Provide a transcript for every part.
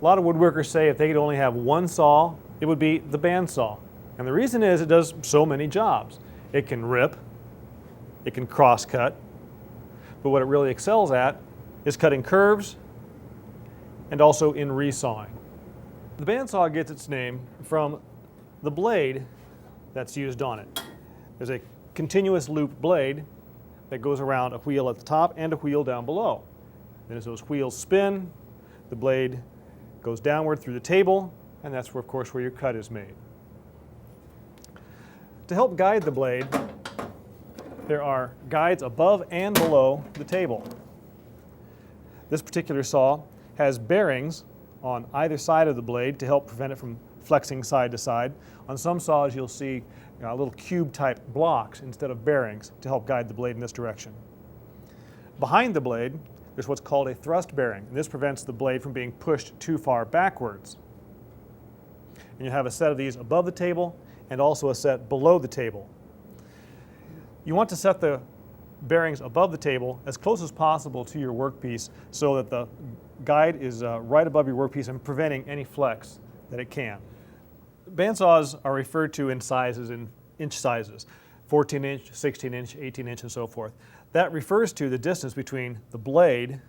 lot of woodworkers say if they could only have one saw, it would be the bandsaw. And the reason is it does so many jobs. It can rip, it can cross-cut, but what it really excels at is cutting curves and also in resawing. The bandsaw gets its name from the blade that's used on it. There's a continuous loop blade that goes around a wheel at the top and a wheel down below. Then as those wheels spin, the blade goes downward through the table, and that's where, of course, where your cut is made. To help guide the blade, there are guides above and below the table. This particular saw has bearings on either side of the blade to help prevent it from flexing side to side. On some saws you'll see little cube-type blocks instead of bearings to help guide the blade in this direction. Behind the blade, there's what's called a thrust bearing, and this prevents the blade from being pushed too far backwards. And you have a set of these above the table and also a set below the table. You want to set the bearings above the table as close as possible to your workpiece so that the guide is right above your workpiece and preventing any flex that it can. Bandsaws are referred to in sizes, in inch sizes, 14 inch, 16 inch, 18 inch, and so forth. That refers to the distance between the blade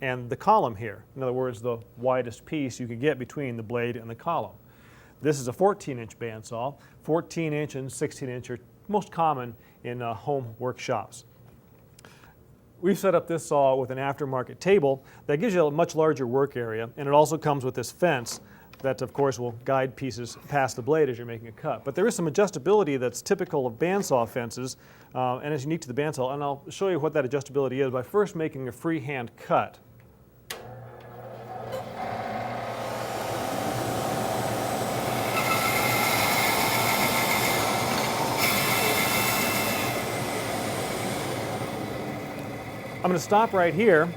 and the column here. In other words, the widest piece you can get between the blade and the column. This is a 14-inch bandsaw. 14 inch and 16 inch are most common in home workshops. We've set up this saw with an aftermarket table that gives you a much larger work area, and it also comes with this fence that, of course, will guide pieces past the blade as you're making a cut. But there is some adjustability that's typical of bandsaw fences and is unique to the bandsaw, and I'll show you what that adjustability is by first making a freehand cut. I'm going to stop right here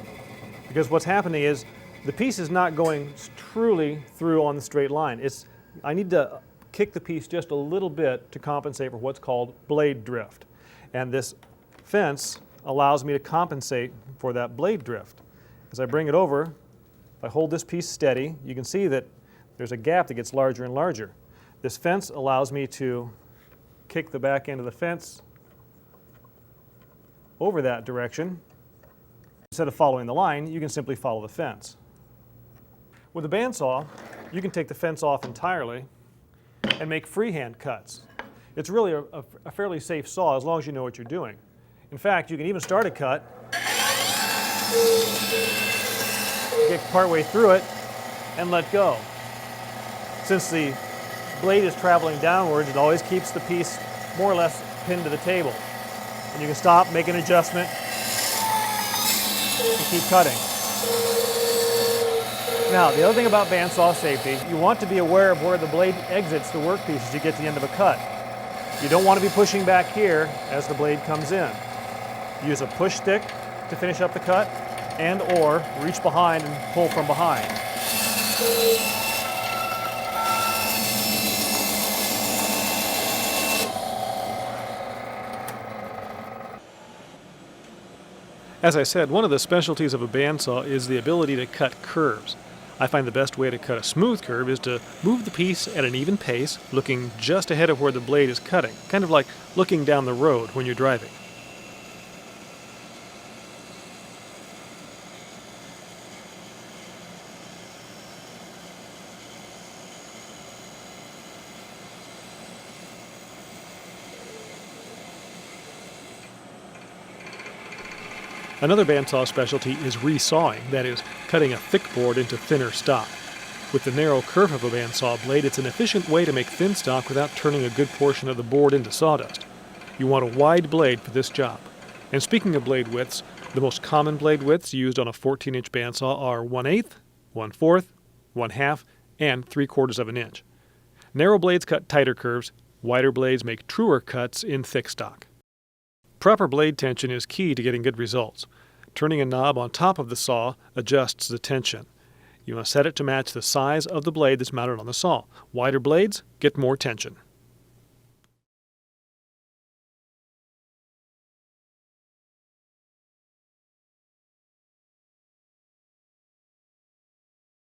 because what's happening is the piece is not going truly through on the straight line. I need to kick the piece just a little bit to compensate for what's called blade drift. And this fence allows me to compensate for that blade drift. As I bring it over, if I hold this piece steady, you can see that there's a gap that gets larger and larger. This fence allows me to kick the back end of the fence over that direction. Instead of following the line, you can simply follow the fence. With a bandsaw, you can take the fence off entirely and make freehand cuts. It's really a fairly safe saw as long as you know what you're doing. In fact, you can even start a cut, get partway through it, and let go. Since the blade is traveling downwards, it always keeps the piece more or less pinned to the table. And you can stop, make an adjustment, and keep cutting. Now, the other thing about bandsaw safety, you want to be aware of where the blade exits the workpiece as you get to the end of a cut. You don't want to be pushing back here as the blade comes in. Use a push stick to finish up the cut and or reach behind and pull from behind. As I said, one of the specialties of a bandsaw is the ability to cut curves. I find the best way to cut a smooth curve is to move the piece at an even pace, looking just ahead of where the blade is cutting, kind of like looking down the road when you're driving. Another bandsaw specialty is resawing, that is, cutting a thick board into thinner stock. With the narrow curve of a bandsaw blade, it's an efficient way to make thin stock without turning a good portion of the board into sawdust. You want a wide blade for this job. And speaking of blade widths, the most common blade widths used on a 14-inch bandsaw are 1/8, 1/4, 1/2, and 3/4 of an inch. Narrow blades cut tighter curves, wider blades make truer cuts in thick stock. Proper blade tension is key to getting good results. Turning a knob on top of the saw adjusts the tension. You must set it to match the size of the blade that's mounted on the saw. Wider blades get more tension.